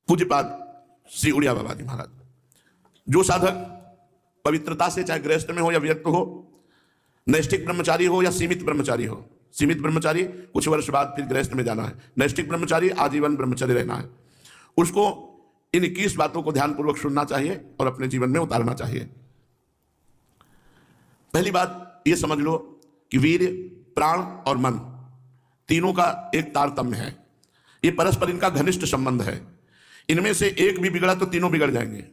पूज्यपाद श्री उड़िया बाबा जी महाराज। जो साधक पवित्रता से, चाहे गृहस्थ में हो या व्यक्त हो, नैष्ठिक ब्रह्मचारी हो या सीमित ब्रह्मचारी हो, सीमित ब्रह्मचारी कुछ वर्ष बाद फिर गृहस्थ में जाना है, नैष्ठिक ब्रह्मचारी आजीवन ब्रह्मचर्य रहना है, उसको इन 21 बातों को ध्यानपूर्वक सुनना चाहिए और अपने जीवन में उतारना चाहिए। पहली बात ये समझ लो कि वीर्य, प्राण और मन तीनों का एक तारतम्य है। ये परस्पर इनका घनिष्ठ संबंध है। इनमें से एक भी बिगड़ा तो तीनों बिगड़ जाएंगे।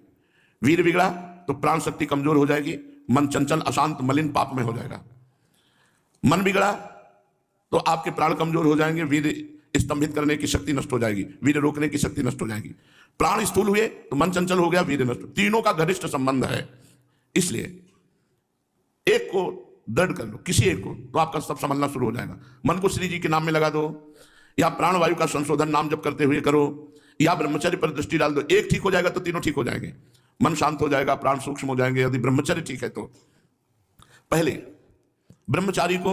वीर्य बिगड़ा तो प्राण शक्ति कमजोर हो जाएगी, मन चंचल, अशांत, मलिन, पाप में हो जाएगा। मन बिगड़ा तो आपके प्राण कमजोर हो जाएंगे, वीर्य स्तंभित करने की शक्ति नष्ट हो जाएगी, वीर्य रोकने की शक्ति नष्ट हो जाएगी। प्राण स्थूल हुए तो मन चंचल हो गया, वीर्य नष्ट। तीनों का घनिष्ठ संबंध है। इसलिए एक को दृढ़ कर लो, किसी एक को, तो आपका सब संभलना शुरू हो जाएगा। मन को श्री जी के नाम में लगा दो, या प्राण वायु का संशोधन नाम जप करते हुए करो, या ब्रह्मचर्य पर दृष्टि डाल दो। एक ठीक हो जाएगा तो तीनों ठीक हो जाएंगे। मन शांत हो जाएगा, प्राण सूक्ष्म हो जाएंगे, यदि ब्रह्मचर्य ठीक है तो। पहले ब्रह्मचारी को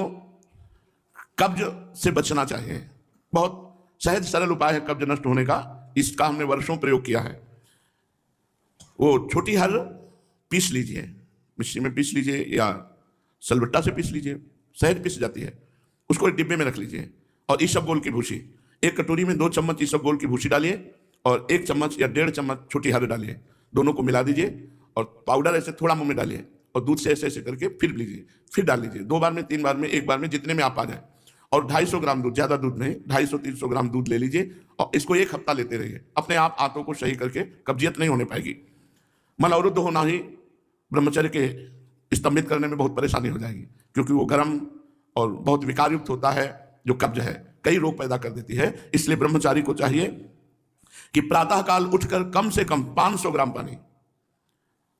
कब्ज से बचना चाहिए। बहुत सहज सरल उपाय है कब्ज नष्ट होने का। इसका हमने वर्षों प्रयोग किया है। वो छोटी हर पीस लीजिए, मिक्सी में पीस लीजिए या सलबट्टा से पीस लीजिए, सहज पीस जाती है। उसको एक डिब्बे में रख लीजिए और ईसबगोल की भूसी, एक कटोरी में 2 चम्मच ईसबगोल की भूसी डालिए और 1 चम्मच या 1.5 चम्मच छोटी हर डालिए। दोनों को मिला दीजिए और पाउडर ऐसे थोड़ा मुंह में डालिए और दूध से ऐसे ऐसे करके फिर लीजिए, फिर डाल लीजिए। 2 बार में, 3 बार में, 1 बार में, जितने में आप आ जाए। और 250 ग्राम दूध, ज्यादा दूध नहीं, 250-300 ग्राम दूध ले लीजिए और इसको 1 हफ्ता लेते रहिए। अपने आप आंतों को सही करके कब्जियत नहीं होने पाएगी। मन अवरुद्ध होना ही ब्रह्मचर्य के स्तंभित करने में बहुत परेशानी हो जाएगी, क्योंकि वो गर्म और बहुत विकारयुक्त होता है। जो कब्ज है कई रोग पैदा कर देती है। इसलिए ब्रह्मचारी को चाहिए कि प्रातःकाल उठकर कम से कम 500 ग्राम पानी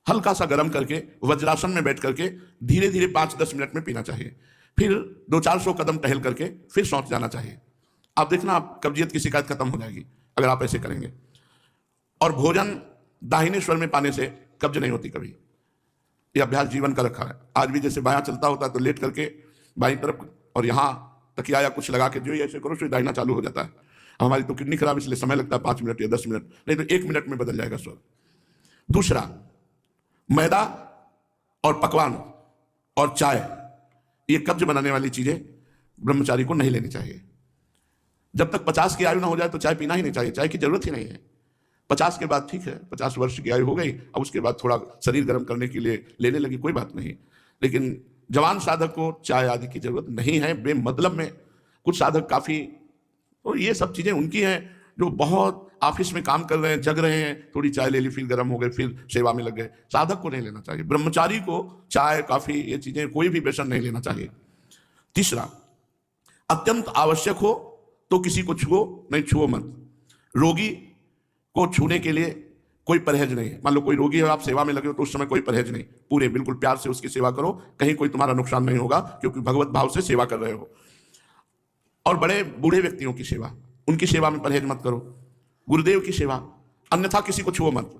हल्का सा गर्म करके वज्रासन में बैठ करके धीरे धीरे 5-10 मिनट में पीना चाहिए। फिर 200-400 कदम टहल करके फिर शौच जाना चाहिए। आप देखना, आप कब्जियत की शिकायत खत्म हो जाएगी अगर आप ऐसे करेंगे। और भोजन दाहिने स्वर में पाने से कब्ज नहीं होती कभी। यह अभ्यास जीवन का रखा है। आज भी जैसे बायां चलता होता है तो लेट करके बाईं तरफ और यहाँ तकिया या कुछ लगा के जो ऐसे करो सो दाहिना चालू हो जाता है। हमारी तो किडनी खराब, इसलिए समय लगता है 5 मिनट या 10 मिनट, नहीं तो 1 मिनट में बदल जाएगा स्वर। दूसरा, मैदा और पकवान और चाय, ये कब्ज बनाने वाली चीजें ब्रह्मचारी को नहीं लेनी चाहिए। जब तक 50 की आयु ना हो जाए तो चाय पीना ही नहीं चाहिए। चाय की जरूरत ही नहीं है। 50 के बाद ठीक है, 50 वर्ष की आयु हो गई, अब उसके बाद थोड़ा शरीर गर्म करने के लिए लेने लगी, कोई बात नहीं। लेकिन जवान साधक को चाय आदि की जरूरत नहीं है बेमतलब में। कुछ साधक काफी, और ये सब चीजें उनकी हैं जो बहुत ऑफिस में काम कर रहे हैं, जग रहे हैं, थोड़ी चाय ले ली, फिर गर्म हो गए, फिर सेवा में लग गए। साधक को नहीं लेना चाहिए। ब्रह्मचारी को चाय, कॉफी, ये चीजें, कोई भी व्यसन नहीं लेना चाहिए। तीसरा, अत्यंत आवश्यक हो तो किसी को छुओ, नहीं छुओ मत। रोगी को छूने के लिए कोई परहेज नहीं है। मान लो कोई रोगी है, आप सेवा में लगे हो तो उस समय कोई परहेज नहीं, पूरे बिल्कुल प्यार से उसकी सेवा करो, कहीं कोई तुम्हारा नुकसान नहीं होगा, क्योंकि भगवत भाव से सेवा कर रहे हो। और बड़े बूढ़े व्यक्तियों की सेवा, उनकी सेवा में परहेज मत करो। गुरुदेव की सेवा, अन्यथा किसी को छुओ मत,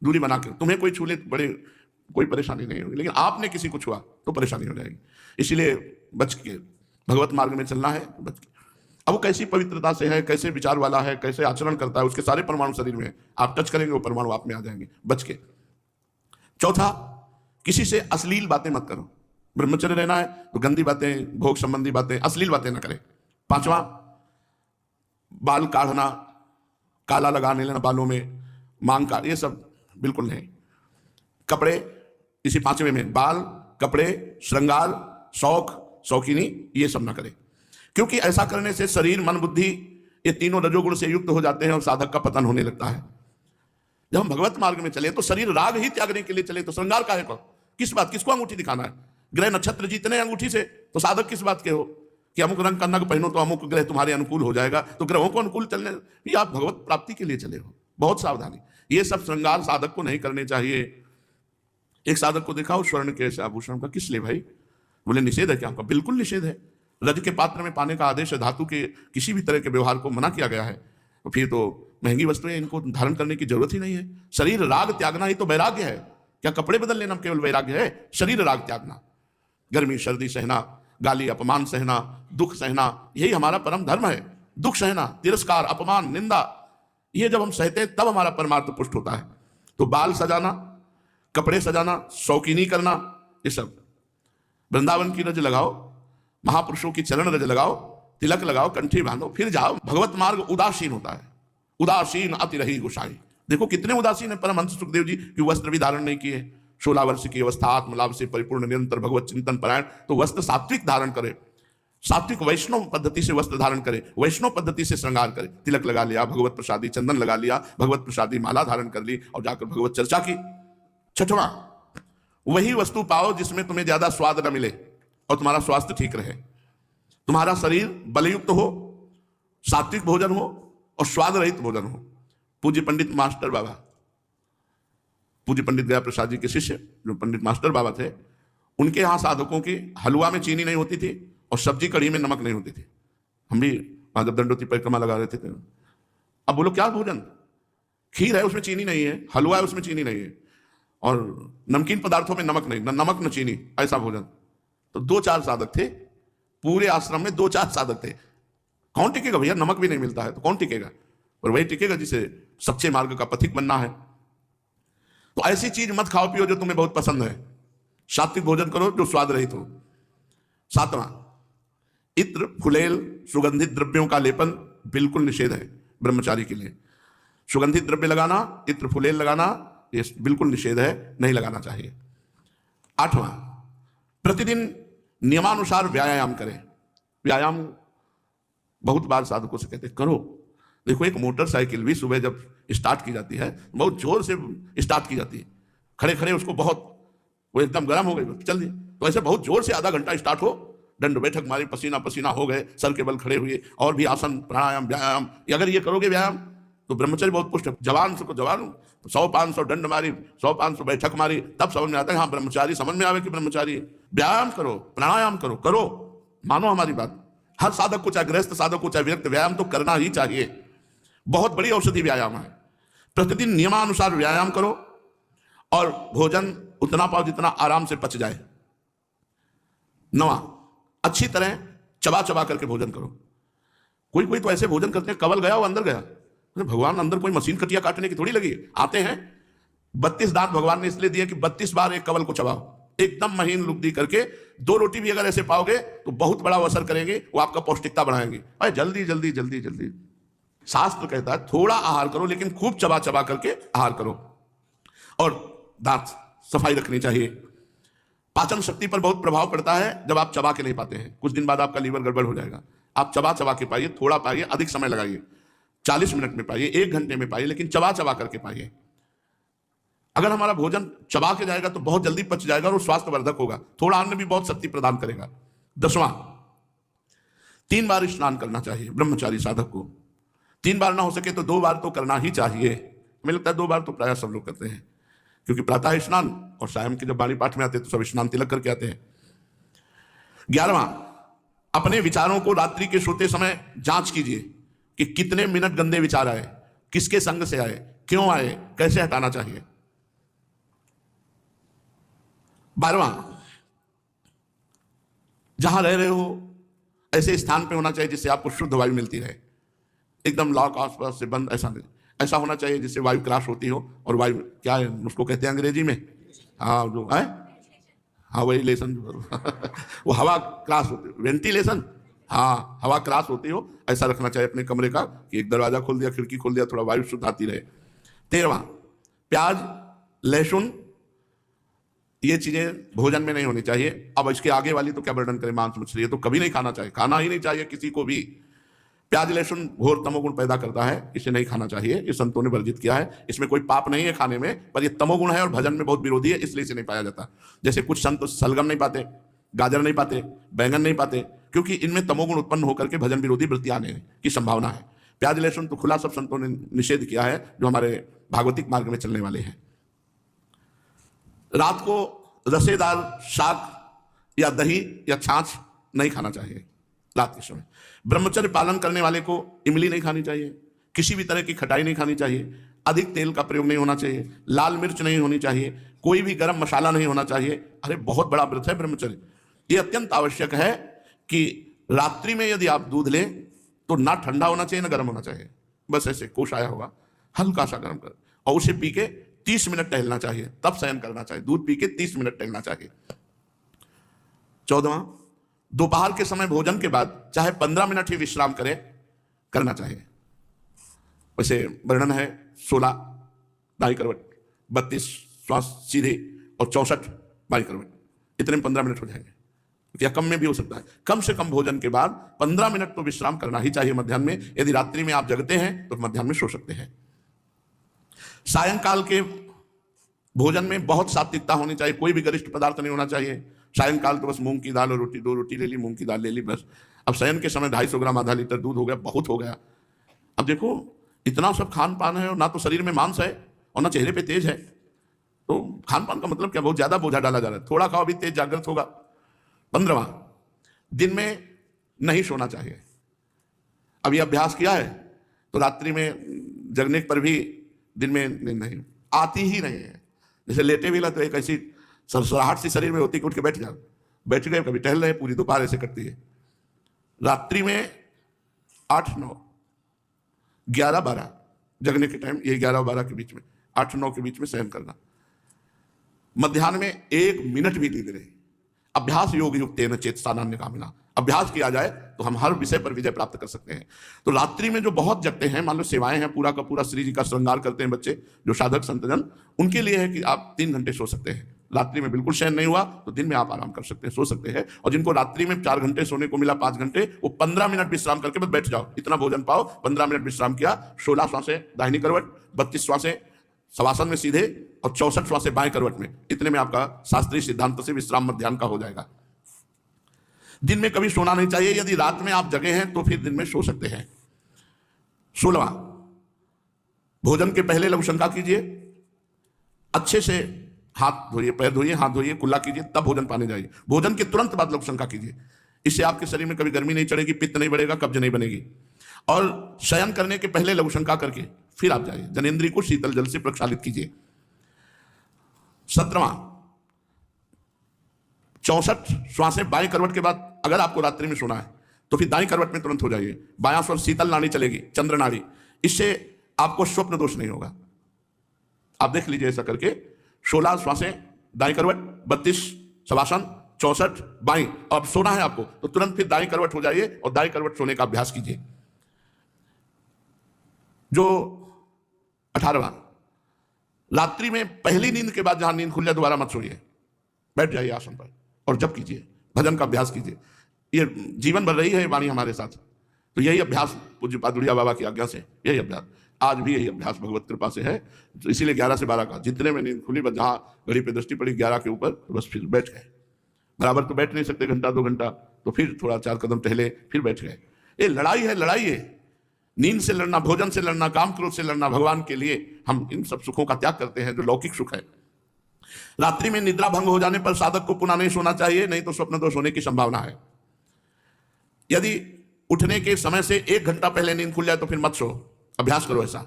दूरी बना के। तुम्हें कोई छू ले बड़े कोई परेशानी नहीं होगी, लेकिन आपने किसी को छुआ तो परेशानी हो जाएगी। इसीलिए बच के भगवत मार्ग में चलना है, बच के। अब वो कैसी पवित्रता से है, कैसे विचार वाला है, कैसे आचरण करता है, उसके सारे परमाणु शरीर में, आप टच करेंगे वो परमाणु आप में आ जाएंगे, बच के। चौथा, किसी से अश्लील बातें मत करो। ब्रह्मचर्य रहना है तो गंदी बातें, भोग संबंधी बातें, अश्लील बातें ना करें। पांचवा, बाल काढ़ना, काला लगाने लेना बालों में, मांग काट, ये सब बिल्कुल नहीं। कपड़े, इसी 5वें में, बाल, कपड़े, श्रृंगार, शौक, शौकीनी, ये सब ना करें, क्योंकि ऐसा करने से शरीर, मन, बुद्धि, ये तीनों रजोगुण से युक्त हो जाते हैं और साधक का पतन होने लगता है। जब हम भगवत मार्ग में चले तो शरीर राग ही त्यागने के लिए चले, तो श्रृंगार काहे को, किस बात, किसको अंगूठी दिखाना है? ग्रह नक्षत्र जीतने अंगूठी से, तो साधक किस बात के हो कि अमुक रंग का नग पहनो तो अमुक ग्रह तुम्हारे अनुकूल हो जाएगा, तो ग्रहों को अनुकूल चलने, ये आप भगवत प्राप्ति के लिए चले हो। बहुत सावधानी, ये सब श्रृंगार साधक को नहीं करने चाहिए। एक साधक को देखा, स्वर्ण के ऐसे आभूषण का, किस लिए भाई? बोले निषेध है क्या आपका? बिल्कुल निषेध है। रज के पात्र में पाने का आदेश है, धातु के किसी भी तरह के व्यवहार को मना किया गया है। तो फिर तो महंगी वस्तुएं, इनको धारण करने की जरूरत ही नहीं है। शरीर राग त्यागना ही तो वैराग्य है। क्या कपड़े बदल लेना केवल वैराग्य है? शरीर राग त्यागना, गर्मी सर्दी सहना, गाली अपमान सहना, दुख सहना, यही हमारा परम धर्म है। दुख सहना, तिरस्कार, अपमान, निंदा, ये जब हम सहते हैं तब हमारा परमार्थ पुष्ट होता है। तो बाल सजाना, कपड़े सजाना, शौकीनी करना, ये सब। वृंदावन की रज लगाओ, महापुरुषों की चरण रज लगाओ, तिलक लगाओ, कंठी बांधो, फिर जाओ। भगवत मार्ग उदासीन होता है, उदासीन अति रही गुसाई। देखो कितने उदासीन है परमहंस सुखदेव जी कि वस्त्र भी धारण नहीं किए, 16 वर्ष की अवस्था, आत्मलाभ से परिपूर्ण, निरंतर भगवत चिंतन परायण। तो वस्त्र सात्विक धारण करे, सात्विक वैष्णव पद्धति से वस्त्र धारण करे, वैष्णव पद्धति से श्रृंगार करे। तिलक लगा लिया, भगवत प्रसादी चंदन लगा लिया, भगवत प्रसादी माला धारण कर ली और जाकर भगवत चर्चा की। छठवां, वही वस्तु पाओ जिसमें तुम्हें ज्यादा स्वाद न मिले और तुम्हारा स्वास्थ्य ठीक रहे, तुम्हारा शरीर बलयुक्त हो, सात्विक भोजन हो और स्वाद रहित भोजन हो। पूज्य पंडित मास्टर बाबा, पूज्य पंडित गया प्रसाद जी के शिष्य जो पंडित मास्टर बाबा थे, उनके यहाँ साधकों की हलवा में चीनी नहीं होती थी और सब्जी कढ़ी में नमक नहीं होती थी। हम भी वहां जब दंडोती परिक्रमा लगा रहे थे, अब बोलो क्या भोजन, खीर है उसमें चीनी नहीं है, हलवा है उसमें चीनी नहीं है, और नमकीन पदार्थों में नमक नहीं, न नमक न चीनी, ऐसा भोजन। तो 2-4 साधक थे पूरे आश्रम में, 2-4 साधक थे। कौन टिकेगा भैया, नमक भी नहीं मिलता है तो कौन टिकेगा, और वही टिकेगा जिसे सच्चे मार्ग का पथिक बनना है। तो ऐसी चीज मत खाओ पियो जो तुम्हें बहुत पसंद है, सात्विक भोजन करो जो स्वाद रहित हो। 7वां, इत्र, फुलेल, सुगंधित द्रव्यों का लेपन बिल्कुल निषेध है ब्रह्मचारी के लिए। सुगंधित द्रव्य लगाना, इत्र फुलेल लगाना, ये बिल्कुल निषेध है, नहीं लगाना चाहिए। 8वां, प्रतिदिन नियमानुसार व्यायाम करें। व्यायाम बहुत बार साधकों से कहते करो। देखो एक मोटरसाइकिल भी सुबह जब स्टार्ट की जाती है, बहुत जोर से स्टार्ट की जाती है, खड़े खड़े उसको बहुत, वो एकदम गर्म हो गई चल दी, तो ऐसे बहुत जोर से आधा घंटा स्टार्ट हो, दंड बैठक मारी, पसीना पसीना हो गए, सर के बल खड़े हुए, और भी आसन प्राणायाम व्यायाम, अगर ये करोगे व्यायाम तो ब्रह्मचर्य बहुत पुष्ट है। जवान से को जवान 100-500 दंड मारी, 100-500 बैठक मारी, तब समझ में आता है हाँ ब्रह्मचारी, समझ में आवे कि ब्रह्मचारी। व्यायाम करो, प्राणायाम करो, करो, मानो हमारी बात। हर साधक को, चाहे गृहस्थ साधक को, चाहे व्यक्ति, व्यायाम तो करना ही चाहिए। बहुत बड़ी औषधि व्यायाम है। प्रतिदिन नियमानुसार व्यायाम करो और भोजन उतना पाओ जितना आराम से पच जाए। 9वां, अच्छी तरह चबा चबा करके भोजन करो। कोई कोई तो ऐसे भोजन करते हैं, कवल गया वो अंदर गया। भगवान अंदर कोई मशीन कटिया काटने की थोड़ी लगी, आते हैं 32 दांत भगवान ने इसलिए दिए कि 32 बार एक कवल को चबाओ, एकदम महीन लुगदी करके। 2 रोटी भी अगर ऐसे पाओगे तो बहुत बड़ा असर करेंगे, वो आपका पौष्टिकता बढ़ाएंगे। अरे जल्दी जल्दी जल्दी जल्दी, शास्त्र कहता है थोड़ा आहार करो लेकिन खूब चबा चबा करके आहार करो। और दांत सफाई रखनी चाहिए। पाचन शक्ति पर बहुत प्रभाव पड़ता है जब आप चबा के नहीं पाते हैं, कुछ दिन बाद आपका लीवर गड़बड़ हो जाएगा। आप चबा चबा के पाइए, थोड़ा पाइए, अधिक समय लगाइए, 40 मिनट में पाइए, 1 घंटे में पाइए, लेकिन चबा चबा करके पाइए। अगर हमारा भोजन चबा के जाएगा तो बहुत जल्दी पच जाएगा और स्वास्थ्यवर्धक होगा। थोड़ा अन्न भी बहुत शक्ति प्रदान करेगा। 10वां, 3 बार स्नान करना चाहिए ब्रह्मचारी साधक को। 3 बार ना हो सके तो 2 बार तो करना ही चाहिए। मुझे लगता है 2 बार तो प्राय सब लोग करते हैं, क्योंकि प्रातः स्नान और शाम के जब वाणी पाठ में आते हैं तो सब स्नान तिलक करके आते हैं। 11वां, अपने विचारों को रात्रि के सोते समय जांच कीजिए कि कितने मिनट गंदे विचार आए, किसके संग से आए, क्यों आए, कैसे हटाना चाहिए। 12वां, जहां रह रहे हो ऐसे स्थान पे होना चाहिए जिससे आपको शुद्ध वायु मिलती रहे। एकदम लॉक आसपास से बंद, ऐसा नहीं, ऐसा होना चाहिए जिससे वायु क्रॉस होती हो। और वायु क्या है उसको कहते हैं अंग्रेजी में, हाँ जो है, हाँ वेंटिलेशन वो हवा क्रॉस होती, वेंटिलेशन, हाँ हवा क्रॉस होती हो, ऐसा रखना चाहिए अपने कमरे का कि एक दरवाजा खोल दिया, खिड़की खोल दिया, थोड़ा वायु शुद्ध आती रहे। 13वां, प्याज, लहसुन, ये चीजें भोजन में नहीं होनी चाहिए। अब इसके आगे वाली तो क्या वर्णन करें, मांस मछली, ये तो कभी नहीं खाना चाहिए, खाना ही नहीं चाहिए किसी को भी। प्याज लहसुन घोर तमोगुण पैदा करता है, इसे नहीं खाना चाहिए, ये संतों ने वर्जित किया है। इसमें कोई पाप नहीं है खाने में, पर ये तमोगुण है और भजन में बहुत विरोधी है, इसलिए इसे नहीं पाया जाता। जैसे कुछ संत सलगम नहीं पाते, गाजर नहीं पाते, बैंगन नहीं पाते, क्योंकि इनमें तमोगुण उत्पन्न होकर के भजन विरोधी वृत्ति आने की संभावना है। प्याज लहसुन तो खुला सब संतों ने निषेध किया है जो हमारे भागवतिक मार्ग में चलने वाले हैं। रात को रसेदार शाक या दही या छाछ नहीं खाना चाहिए रात के समय। ब्रह्मचर्य पालन करने वाले को इमली नहीं खानी चाहिए, किसी भी तरह की खटाई नहीं खानी चाहिए, अधिक तेल का प्रयोग नहीं होना चाहिए, लाल मिर्च नहीं होनी चाहिए, कोई भी गरम मसाला नहीं होना चाहिए। अरे बहुत बड़ा व्रत है ब्रह्मचर्य। ये अत्यंत आवश्यक है कि रात्रि में यदि आप दूध लें तो ना ठंडा होना चाहिए ना गर्म होना चाहिए, बस ऐसे कोश आया होगा हल्का सा गर्म कर, और उसे पी के 30 मिनट टहलना चाहिए, तब शयन करना चाहिए। दूध पी के 30 मिनट टहलना चाहिए। 14वां, दोपहर के समय भोजन के बाद चाहे 15 मिनट ही विश्राम करना चाहिए। वैसे वर्णन है 16 दाई करवट, 32 श्वास सीधे और 64 बाई करवट, इतने में 15 मिनट हो जाएंगे, या कम में भी हो सकता है। कम से कम भोजन के बाद 15 मिनट तो विश्राम करना ही चाहिए मध्याह्न में। यदि रात्रि में आप जगते हैं तो मध्याह्न में सो सकते हैं। सायंकाल के भोजन में बहुत सात्विकता होनी चाहिए, कोई भी गरिष्ठ पदार्थ नहीं होना चाहिए। सायंकाल तो बस मूंग की दाल और रोटी, 2 रोटी ले ली, मूंग की दाल ले ली, बस। अब शयन के समय 250 ग्राम, आधा लीटर दूध हो गया, बहुत हो गया। अब देखो इतना सब खान पान है और ना तो शरीर में मांस है और ना चेहरे पे तेज है, तो खान पान का मतलब क्या, बहुत ज्यादा बोझा डाला जा रहा है। थोड़ा खाओ भी तेज जागृत होगा। 15वां, दिन में नहीं सोना चाहिए। अभी अभ्यास किया है तो रात्रि में जगने पर भी दिन में नहीं आती ही नहीं है। जैसे लेटे भी ला तो एक ऐसी सरसराहट सी शरीर में होती कि उठ के बैठ जाओ, बैठ गए, कभी टहल रहे, पूरी दोपहर ऐसे कटती है। रात्रि में 8, 9, 11, 12 जगने के टाइम, ये 11 और 12 के बीच में, 8, 9 के बीच में शयन करना। मध्याह्न में 1 मिनट भी नींद नहीं। अभ्यास योग युक्तेन चेतसा नान्य कामिना, अभ्यास किया जाए तो हम हर विषय पर विजय प्राप्त कर सकते हैं। तो रात्रि में जो बहुत जगते हैं, मान लो सेवाएं हैं, पूरा का पूरा श्री जी का श्रृंगार करते हैं बच्चे, जो साधक संतजन, उनके लिए है कि आप 3 घंटे सो सकते हैं। रात्रि में बिल्कुल शयन नहीं हुआ तो दिन में आप आराम कर सकते हैं, सो सकते हैं। और जिनको रात्रि में 4 घंटे सोने को मिला, 5 घंटे, वो 15 मिनट विश्राम करके बस बैठ जाओ, इतना भोजन पाओ, 15 मिनट विश्राम किया, 16 श्वासें दाहिनी करवट, 32 श्वासें शवासन में सीधे और 64 श्वासें बाएं करवट में, इतने में आपका शास्त्रीय सिद्धांत से विश्राम मध्याह्न का हो जाएगा। दिन में कभी सोना नहीं चाहिए। यदि रात में आप जगे हैं तो फिर दिन में सो सकते हैं। 16वां, भोजन के पहले लघु शंका कीजिए, अच्छे से हाथ धोइए, पैर धोइए, हाथ धोइए, कुल्ला कीजिए, तब भोजन पाने जाइए। भोजन के तुरंत बाद लघु शंका कीजिए, इससे आपके शरीर में कभी गर्मी नहीं चढ़ेगी, पित्त नहीं बढ़ेगा, कब्ज नहीं बनेगी। और शयन करने के पहले लघु शंका करके फिर आप जाइए, जनेंद्रिय को शीतल जल से प्रक्षालित कीजिए। 17वां, 64 श्वासें बाएं करवट के बाद अगर आपको रात्रि में सोना है तो फिर दाएं करवट में तुरंत हो जाइए। बायां स्वर शीतल नाड़ी चलेगी, चंद्र नाड़ी, इससे आपको स्वप्न दोष नहीं होगा। आप देख लीजिए ऐसा करके। 16 श्वासें दाएं करवट, 32 शवासन, 64 बाएं। अब सोना है आपको तो तुरंत फिर दाएं करवट हो जाइए और दाएं करवट सोने का अभ्यास कीजिए। जो 18वां, रात्रि में पहली नींद के बाद जहां नींद खुल जाए दोबारा मत सोइए, बैठ जाइए आसन पर और जप कीजिए, भजन का अभ्यास कीजिए। ये जीवन भर रही है वाणी हमारे साथ, तो यही अभ्यास पूज्य पादुड़िया बाबा की आज्ञा से, यही अभ्यास आज भी यही अभ्यास भगवत कृपा से है। तो इसीलिए 11 से 12 का, जितने में नींद खुली, बस जहां घड़ी पे दृष्टि पड़ी 11 के ऊपर, तो बस फिर बैठ गए। बराबर तो बैठ नहीं सकते घंटा 2 घंटा, तो फिर थोड़ा 4 कदम टहले, फिर बैठ गए। ये लड़ाई है, लड़ाई है। नींद से लड़ना, भोजन से लड़ना, काम क्रोध से लड़ना, भगवान के लिए हम इन सब सुखों का त्याग करते हैं जो लौकिक सुख है। रात्रि में निद्रा भंग हो जाने पर साधक को पुनः नहीं सोना चाहिए, नहीं तो स्वप्न दोष होने की संभावना है। यदि उठने के समय से 1 घंटा पहले नींद खुल जाए तो फिर मत सो, अभ्यास करो ऐसा।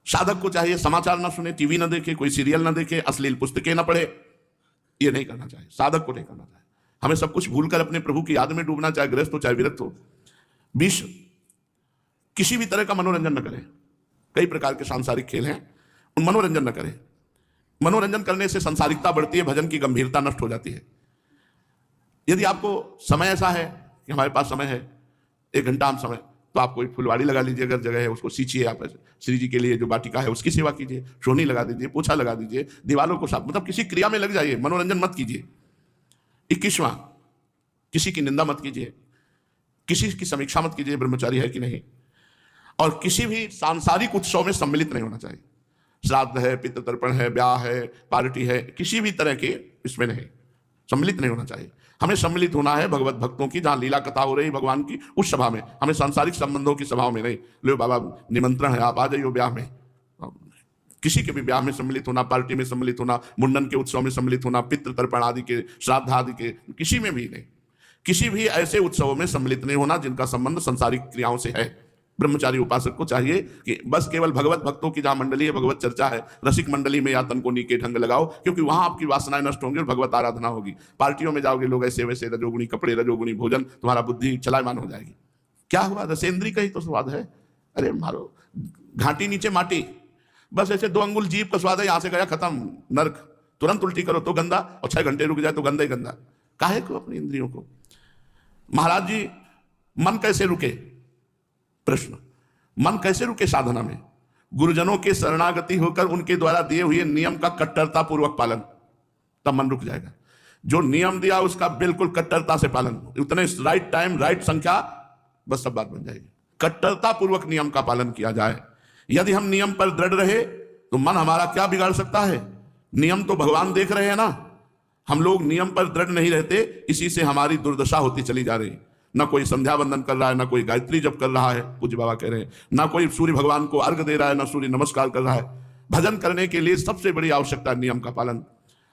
साधक को चाहिए समाचार ना सुने, टीवी ना देखे, कोई सीरियल ना देखे, अश्लील पुस्तकें ना पढ़े, ये नहीं करना चाहिए, साधक को नहीं करना चाहिए। हमें सब कुछ भूलकर अपने प्रभु की याद में डूबना, चाहे गृहस्थ हो चाहे विरक्त हो। 20, किसी भी तरह का मनोरंजन न करें। कई प्रकार के सांसारिक खेल हैं, उन मनोरंजन न करें। मनोरंजन करने से संसारिकता बढ़ती है, भजन की गंभीरता नष्ट हो जाती है। यदि आपको समय ऐसा है कि हमारे पास समय है 1 घंटा हम समय, तो आप कोई फुलवाड़ी लगा लीजिए, अगर जगह है उसको सींचिए। आप श्री जी के लिए जो वाटिका है उसकी सेवा कीजिए, सोनी लगा दीजिए, पोछा लगा दीजिए, दीवारों को साफ, मतलब किसी क्रिया में लग जाइए, मनोरंजन मत कीजिए। 21वां, किसी की निंदा मत कीजिए, किसी की समीक्षा मत कीजिए, ब्रह्मचारी है कि नहीं। और किसी भी सांसारिक उत्सव में सम्मिलित नहीं होना चाहिए। श्राद्ध है, पितृ तर्पण है, ब्याह है, पार्टी है, किसी भी तरह के इसमें नहीं सम्मिलित नहीं होना चाहिए। हमें सम्मिलित होना है भगवत भक्तों की, जहां लीला कथा हो रही भगवान की, उस सभा में। हमें सांसारिक संबंधों की सभाओं में नहीं। लो बाबा निमंत्रण है, आप आ जाइए ब्याह में। किसी के भी ब्याह में सम्मिलित होना, पार्टी में सम्मिलित होना, मुंडन के उत्सव में सम्मिलित होना, पितृ तर्पण आदि के, श्राद्ध आदि के, किसी में भी नहीं। किसी भी ऐसे उत्सवों में सम्मिलित नहीं होना जिनका संबंध सांसारिक क्रियाओं से है। ब्रह्मचारी उपासक को चाहिए कि बस केवल भगवत भक्तों की जहां मंडली है, भगवत चर्चा है, रसिक मंडली में या तन को नीके ढंग लगाओ, क्योंकि वहां आपकी वासनाएं नष्ट होंगी और भगवत आराधना होगी। पार्टियों में जाओगे लोग ऐसे वैसे, रजोगुणी कपड़े, रजोगुणी भोजन, तुम्हारा बुद्धि चलायमान हो जाएगी। क्या हुआ, रसेंद्री का ही तो स्वाद है। अरे मारो, घाटी नीचे माटी, बस ऐसे 2 अंगुल जीभ का स्वाद है, यहां से गया खत्म नर्क। तुरंत उल्टी करो तो गंदा, और 6 घंटे रुक जाए तो गंदा ही गंदा। काहे को अपनी इंद्रियों को। महाराज जी मन कैसे रुके, प्रश्न, मन कैसे रुके साधना में? गुरुजनों के शरणागति होकर उनके द्वारा दिए हुए नियम का कट्टरता पूर्वक पालन, तब मन रुक जाएगा। जो नियम दिया उसका बिल्कुल कट्टरता से पालन, उतने राइट टाइम राइट संख्या, बस सब बात बन जाएगी। कट्टरता पूर्वक नियम का पालन किया जाए। यदि हम नियम पर दृढ़ रहे तो मन हमारा क्या बिगाड़ सकता है? नियम तो भगवान देख रहे हैं ना। हम लोग नियम पर दृढ़ नहीं रहते, इसी से हमारी दुर्दशा होती चली जा रही। ना कोई संध्या वंदन कर रहा है, ना कोई गायत्री जप कर रहा है, पूज्य बाबा कह रहे हैं, ना कोई सूर्य भगवान को अर्घ दे रहा है, ना सूर्य नमस्कार कर रहा है। भजन करने के लिए सबसे बड़ी आवश्यकता है नियम का पालन।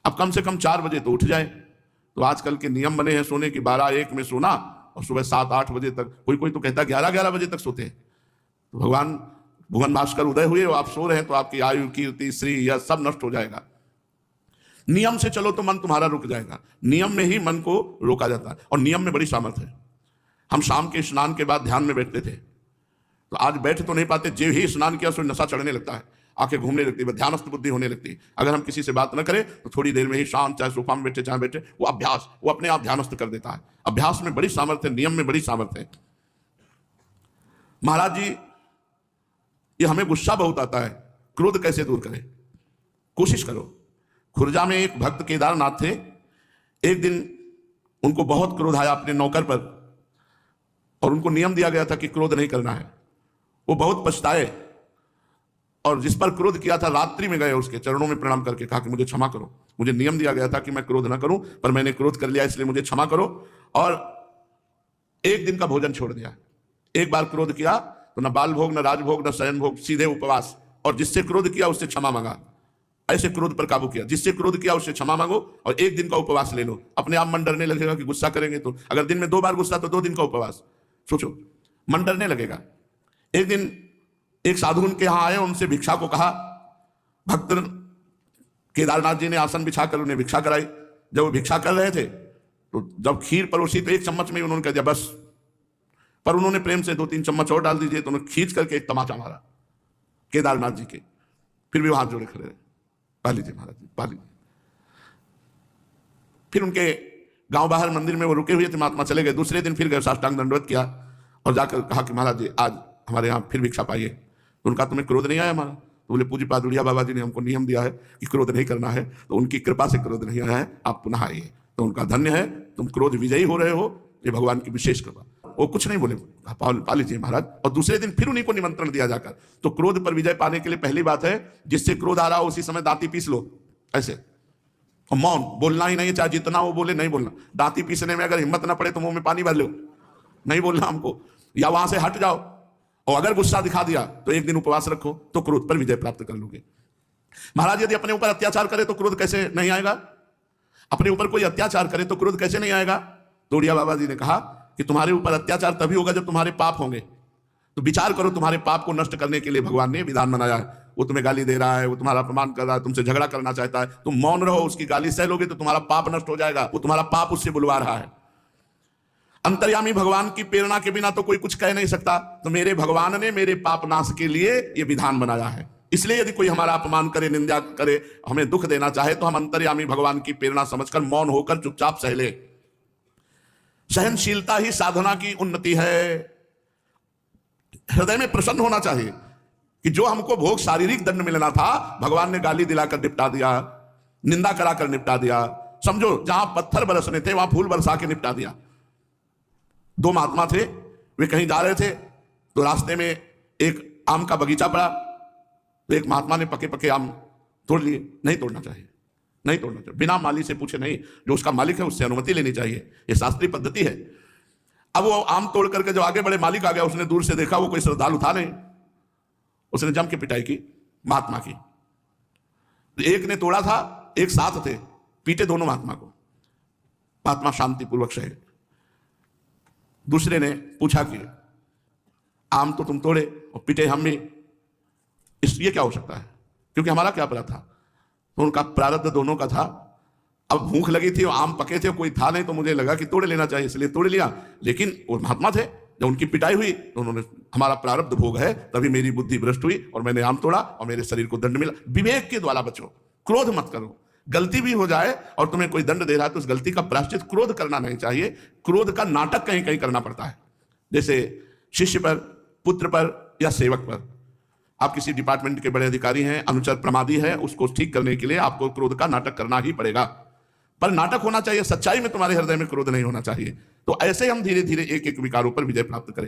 अब कम से कम 4 बजे तो उठ जाए। तो आजकल के नियम बने हैं सोने की, 12-1 में सोना और सुबह 7-8 बजे तक, कोई तो कहता है 11-11 बजे तक सोते हैं। तो भगवान भुवन भास्कर उदय हुए और आप सो रहे हैं तो आपकी आयु कीर्ति श्री यह सब नष्ट हो जाएगा। नियम से चलो तो मन तुम्हारा रुक जाएगा। नियम में ही मन को रोका जाता है, और नियम में बड़ी सामर्थ्य है। हम शाम के स्नान के बाद ध्यान में बैठते थे, तो आज बैठ तो नहीं पाते। जो ही स्नान किया सो नशा चढ़ने लगता है, आंखें घूमने लगती है, ध्यानस्थ बुद्धि होने लगती है। अगर हम किसी से बात न करें तो थोड़ी देर में ही शांत, चाहे सोफा में बैठे चाहे बैठे, वो अभ्यास, वो अपने आप ध्यानस्थ कर देता है। अभ्यास में बड़ी सामर्थ्य है, नियम में बड़ी सामर्थ्य है। महाराज जी ये हमें गुस्सा बहुत आता है, क्रोध कैसे दूर करें? कोशिश करो। खुर्जा में एक भक्त केदारनाथ थे। एक दिन उनको बहुत क्रोध आया अपने नौकर पर, और उनको नियम दिया गया था कि क्रोध नहीं करना है। वो बहुत पछताए, और जिस पर क्रोध किया था रात्रि में गए उसके चरणों में प्रणाम करके कहा कि मुझे क्षमा करो, मुझे नियम दिया गया था कि मैं क्रोध ना करूं, पर मैंने क्रोध कर लिया, इसलिए मुझे क्षमा करो। और 1 दिन का भोजन छोड़ दिया। एक बार क्रोध किया तो न बाल भोग, न राजभोग, न शयन भोग, सीधे उपवास। और जिससे क्रोध किया उससे क्षमा मांगा। ऐसे क्रोध पर काबू किया। जिससे क्रोध किया उससे क्षमा मांगो और 1 दिन का उपवास ले लो। अपने आप मन डरने लगेगा कि गुस्सा करेंगे तो, अगर दिन में 2 बार गुस्सा तो 2 दिन का उपवास। सोचो, मन डरने लगेगा। एक दिन एक साधु उनके यहां आए, उनसे भिक्षा को कहा। भक्त केदारनाथ जी ने आसन बिछाकर उन्हें भिक्षा कराई। जब वो भिक्षा कर रहे थे तो जब खीर परोसी तो 1 चम्मच में उन्होंने कह दिया बस, पर उन्होंने प्रेम से 2-3 चम्मच और डाल दीजिए, तो उन्होंने खींच करके एक तमाचा मारा केदारनाथ जी के। फिर भी वो हाथ जोड़े खड़े रहे, पा लीजिए महाराज जी, पा लीजिए। फिर उनके गांव बाहर मंदिर में वो रुके हुए थे, महात्मा चले गए। दूसरे दिन फिर गए, साष्टांग दंडवत किया और जाकर कहा कि महाराज जी आज हमारे यहाँ फिर भिक्षा पाइए। तो उनका तुम्हें क्रोध नहीं आया हमारा? तो बोले पूज्य पादुड़िया बाबा जी ने हमको नियम दिया है कि क्रोध नहीं करना है, तो उनकी कृपा से क्रोध नहीं आया है, आप पुनः आइए। तो उनका धन्य है, तुम क्रोध विजयी हो रहे हो, ये भगवान की विशेष कृपा। वो कुछ नहीं बोले, पा लीजिए महाराज। और दूसरे दिन फिर उन्हीं को निमंत्रण दिया जाकर। तो क्रोध पर विजय पाने के लिए पहली बात है, जिससे क्रोध आ रहा हो उसी समय दांती पीस लो, ऐसे। और मौन, बोलना ही नहीं, चाहे जितना वो बोले नहीं बोलना। दांती पीसने में अगर हिम्मत ना पड़े तो मुंह में पानी भर लो, नहीं बोलना हमको, या वहां से हट जाओ। और अगर गुस्सा दिखा दिया तो 1 दिन उपवास रखो, तो क्रोध पर विजय प्राप्त कर लोगे। महाराज यदि अपने ऊपर अत्याचार करे तो क्रोध कैसे नहीं आएगा? अपने ऊपर कोई अत्याचार करे तो क्रोध कैसे नहीं आएगा? तोड़िया बाबा जी ने कहा कि तुम्हारे ऊपर अत्याचार तभी होगा जब तुम्हारे पाप होंगे। तो विचार करो, तुम्हारे पाप को नष्ट करने के लिए भगवान ने विधान बनाया है। वो तुम्हें गाली दे रहा है, वो तुम्हारा अपमान कर रहा है, तुमसे झगड़ा करना चाहता है, तुम मौन रहो, उसकी गाली सह लोगे तो तुम्हारा पाप नष्ट हो जाएगा। वो तुम्हारा पाप उससे बुलवा रहा है। अंतर्यामी भगवान की प्रेरणा के बिना तो कोई कुछ कह नहीं सकता। तो मेरे भगवान ने मेरे पाप नाश के लिए ये विधान बनाया है। इसलिए यदि कोई हमारा अपमान करे, निंदा करे, हमें दुख देना चाहे, तो हम अंतर्यामी भगवान की प्रेरणा समझकर मौन होकर चुपचाप सह ले। सहनशीलता ही साधना की उन्नति है। हृदय में प्रसन्न होना चाहिए कि जो हमको भोग शारीरिक दंड मिलना था, भगवान ने गाली दिलाकर निपटा दिया, निंदा कराकर निपटा दिया। समझो, जहां पत्थर बरसने थे वहां फूल बरसा के निपटा दिया। 2 महात्मा थे, वे कहीं जा रहे थे तो रास्ते में एक आम का बगीचा पड़ा। तो एक महात्मा ने पके पके आम तोड़ लिए। नहीं तोड़ना चाहिए, नहीं तोड़ना चाहिए, बिना माली से पूछे नहीं। जो उसका मालिक है उससे अनुमति लेनी चाहिए, ये शास्त्रीय पद्धति है। अब वो आम तोड़ करके जो आगे बड़े मालिक आ गया, उसने दूर से देखा वो कोई श्रद्धालु था नहीं। उसने जम के पिटाई की महात्मा की। एक ने तोड़ा था, एक साथ थे, पीटे दोनों महात्मा को। महात्मा शांतिपूर्वक सहे। दूसरे ने पूछा कि आम तो तुम तोड़े और पिटे हम भी, इसलिए क्या हो सकता है? क्योंकि हमारा क्या अपराध था? तो उनका प्रारब्ध दोनों का था। अब भूख लगी थी और आम पके थे, कोई था नहीं, तो मुझे लगा कि तोड़ लेना चाहिए, इसलिए तोड़ लिया। लेकिन वो महात्मा थे, जब उनकी पिटाई हुई तो उन्होंने, हमारा प्रारब्ध भोग है, तभी मेरी बुद्धि भ्रष्ट हुई और मैंने आम तोड़ा और मेरे शरीर को दंड मिला। विवेक के द्वारा बचो, क्रोध मत करो। गलती भी हो जाए और तुम्हें कोई दंड दे रहा है तो उस गलती का प्रायश्चित क्रोध करना नहीं चाहिए। क्रोध का नाटक कहीं कहीं करना पड़ता है, जैसे शिष्य पर, पुत्र पर या सेवक पर। आप किसी डिपार्टमेंट के बड़े अधिकारी हैं, अनुचर प्रमादी है, उसको ठीक करने के लिए आपको क्रोध का नाटक करना ही पड़ेगा, पर नाटक होना चाहिए, सच्चाई में तुम्हारे हृदय में क्रोध नहीं होना चाहिए। तो ऐसे हम धीरे धीरे एक एक विकारों पर विजय प्राप्त करें।